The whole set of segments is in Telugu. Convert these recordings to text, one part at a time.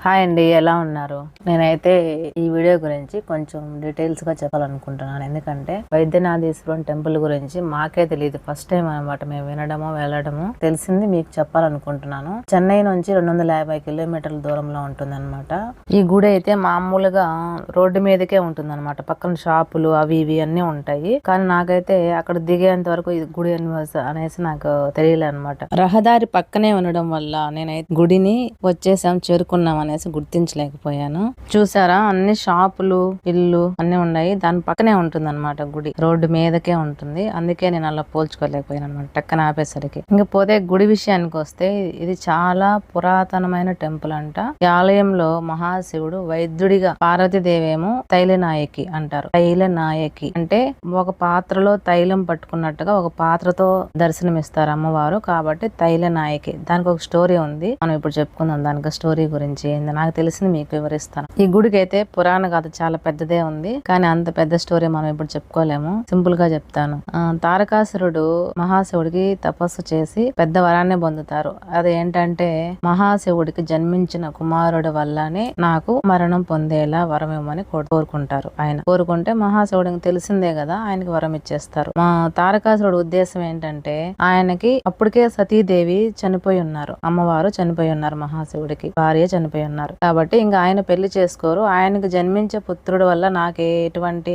హాయ్ అండి, ఎలా ఉన్నారు? నేనైతే ఈ వీడియో గురించి కొంచెం డీటెయిల్స్ గా చెప్పాలనుకుంటున్నాను. ఎందుకంటే వైద్యనాథేశ్వరం టెంపుల్ గురించి మాకే తెలియదు. ఫస్ట్ టైం అనమాట మేము వినడము వెళ్ళడము. తెలిసింది మీకు చెప్పాలనుకుంటున్నాను. చెన్నై నుంచి 250 కిలోమీటర్ల దూరంలో ఉంటుంది అనమాట. ఈ గుడి అయితే మామూలుగా రోడ్డు మీదకే ఉంటుంది అనమాట. పక్కన షాపులు అవి ఇవి అన్ని ఉంటాయి. కానీ నాకైతే అక్కడ దిగేంత వరకు ఈ గుడి అనేసి నాకు తెలియలే అనమాట. రహదారి పక్కనే ఉండడం వల్ల నేనైతే గుడిని వచ్చేసాం, చేరుకున్నాం అనేసి గుర్తించలేకపోయాను. చూసారా, అన్ని షాపులు ఇల్లు అన్ని ఉన్నాయి. దాని పక్కనే ఉంటుంది అనమాట గుడి. రోడ్డు మీదకే ఉంటుంది. అందుకే నేను అలా పోల్చుకోలేకపోయాను అనమాట టక్కన ఆపేసరికి. ఇంకపోతే గుడి విషయానికి వస్తే ఇది చాలా పురాతనమైన టెంపుల్ అంట. ఈ ఆలయంలో మహాశివుడు వైద్యుడిగా, పార్వతీదేవేమో తైలనాయకి అంటారు. తైలనాయకి అంటే ఒక పాత్రలో తైలం పట్టుకున్నట్టుగా ఒక పాత్రతో దర్శనమిస్తారు అమ్మవారు. కాబట్టి తైలనాయకి. దానికి ఒక స్టోరీ ఉంది, మనం ఇప్పుడు చెప్పుకుందాం దానికి స్టోరీ గురించి. నాకు తెలిసింది మీకు వివరిస్తాను. ఈ గుడికి అయితే పురాణ గాథ చాలా పెద్దదే ఉంది, కానీ అంత పెద్ద స్టోరీ మనం ఇప్పుడు చెప్పుకోలేము. సింపుల్ గా చెప్తాను. తారకాసురుడు మహాశివుడికి తపస్సు చేసి పెద్ద వరాన్ని పొందుతారు. అది ఏంటంటే మహాశివుడికి జన్మించిన కుమారుడు వల్లనే నాకు మరణం పొందేలా వరం ఇవ్వమని కోరుకుంటారు. ఆయన కోరుకుంటే మహాశివుడికి తెలిసిందే కదా, ఆయనకి వరం ఇచ్చేస్తారు. మా తారకాసురుడు ఉద్దేశం ఏంటంటే ఆయనకి అప్పటికే సతీదేవి చనిపోయి ఉన్నారు, అమ్మవారు చనిపోయి ఉన్నారు, మహాశివుడికి భార్య చనిపోయి ఉన్నారు. కాబట్టి ఇంకా ఆయన పెళ్లి చేసుకోరు. ఆయనకు జన్మించే పుత్రుడు వల్ల నాకు ఎటువంటి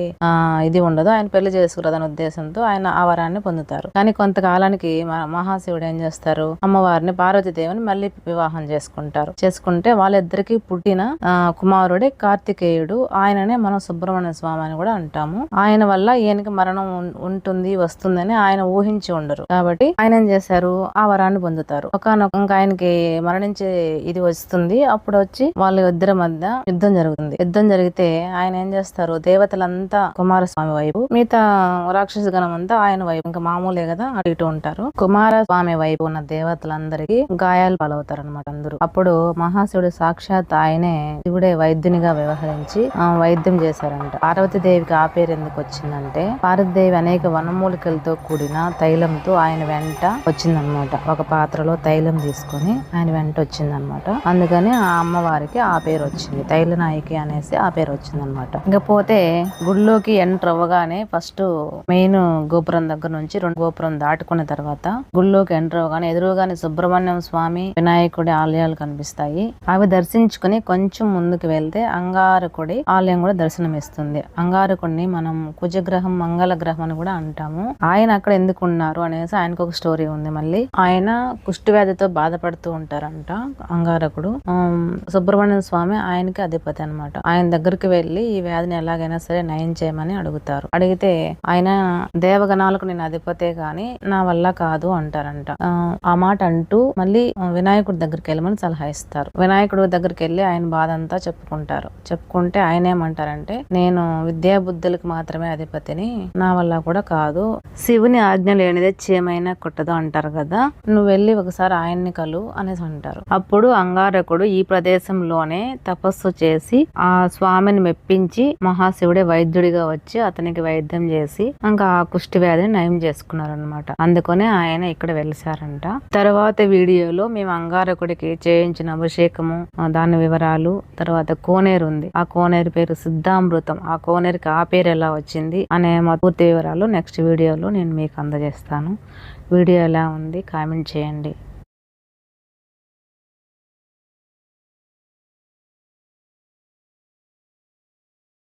ఇది ఉండదు, ఆయన పెళ్లి చేసుకోరదని ఉద్దేశంతో ఆయన ఆ వరాన్ని పొందుతారు. కానీ కొంతకాలానికి మహాశివుడు ఏం చేస్తారు, అమ్మవారిని పార్వతీదేవిని మళ్ళీ వివాహం చేసుకుంటే వాళ్ళిద్దరికి పుట్టిన కుమారుడే కార్తికేయుడు. ఆయననే మనం సుబ్రహ్మణ్య స్వామి అని కూడా అంటాము. ఆయన వల్ల ఈయనకి మరణం ఉంటుంది వస్తుందని ఆయన ఊహించి ఉండరు. కాబట్టి ఆయన ఏం చేశారు, ఆ వరాన్ని పొందుతారు. ఇంకా ఆయనకి మరణించే ఇది వస్తుంది. అప్పుడు వచ్చి వాళ్ళ ఇద్దరి మధ్య యుద్ధం జరుగుతుంది. యుద్ధం జరిగితే ఆయన ఏం చేస్తారు, దేవతలంతా కుమారస్వామి వైపు, మిగతా రాక్షస గణం అంతా ఆయన వైపు. ఇంకా మామూలే కదా, అటు ఇటు ఉంటారు. కుమారస్వామి వైపు ఉన్న దేవతలందరికీ గాయాలు పాలవుతారు అనమాట అందరూ. అప్పుడు మహాశివుడు సాక్షాత్ ఆయనే శివుడే వైద్యునిగా వ్యవహరించి వైద్యం చేశారంట. పార్వతీదేవికి ఆ పేరు ఎందుకు వచ్చిందంటే, పార్వతీదేవి అనేక వనమూలికలతో కూడిన తైలంతో ఆయన వెంట వచ్చిందనమాట. ఒక పాత్రలో తైలం తీసుకొని ఆయన వెంట వచ్చిందనమాట. అందుకని ఆ అమ్మవారికి ఆ పేరు వచ్చింది, తైలనాయకి అనేసి ఆ పేరు వచ్చింది అనమాట. ఇంకపోతే గుడిలోకి ఎంటర్ అవ్వగానే ఫస్ట్ మెయిన్ గోపురం దగ్గర నుంచి 2 గోపురం దాటుకున్న తర్వాత గుడిలోకి ఎంటర్ అవ్వగానే ఎదురుగానే సుబ్రహ్మణ్యం స్వామి, వినాయకుడి ఆలయాలు కనిపిస్తాయి. అవి దర్శించుకుని కొంచెం ముందుకు వెళ్తే అంగారకుడి ఆలయం కూడా దర్శనమిస్తుంది. అంగారకుడిని మనం కుజగ్రహం, మంగళ గ్రహం అని కూడా అంటాము. ఆయన అక్కడ ఎందుకు ఉన్నారు అనేసి ఆయనకు ఒక స్టోరీ ఉంది. మళ్ళీ ఆయన కుష్టి వ్యాధితో బాధపడుతూ ఉంటారంట అంగారకుడు. సుబ్రహ్మణ్య స్వామి ఆయనకి అధిపతి అనమాట. ఆయన దగ్గరికి వెళ్లి ఈ వ్యాధిని ఎలాగైనా సరే నయం చేయమని అడుగుతారు. అడిగితే ఆయన దేవగణాలకు నేను అధిపతే గాని నా వల్ల కాదు అంటారంట. ఆ మాట అంటూ మళ్ళీ వినాయకుడి దగ్గరికి వెళ్ళమని సలహా ఇస్తారు. వినాయకుడి దగ్గరికి వెళ్ళి ఆయన బాధ అంతా చెప్పుకుంటే ఆయన ఏమంటారంటే, నేను విద్యా బుద్ధులకు మాత్రమే అధిపతిని, నా వల్ల కూడా కాదు, శివుని ఆజ్ఞ లేనిదే చీమైనా కుట్టదు అంటారు కదా, నువ్వు వెళ్ళి ఒకసారి ఆయన్ని కలు అనేసి అంటారు. అప్పుడు అంగారకుడు ఈ ప్రదేశంలోనే తపస్సు చేసి ఆ స్వామిని మెప్పించి మహాశివుడే వైద్యుడిగా వచ్చి అతనికి వైద్యం చేసి ఇంకా ఆ కుష్టి వ్యాధిని నయం చేసుకున్నారు అనమాట. అందుకనే ఆయన ఇక్కడ వెలిసారంట. తర్వాత వీడియోలో మేము అంగారకుడికి చేయించిన అభిషేకము, దాని వివరాలు, తర్వాత కోనేరు ఉంది, ఆ కోనేరు పేరు సిద్ధామృతం, ఆ కోనేరుకి ఆ పేరు ఎలా వచ్చింది అనే పూర్తి వివరాలు నెక్స్ట్ వీడియోలో నేను మీకు అందజేస్తాను. వీడియో ఎలా ఉంది కామెంట్ చేయండి.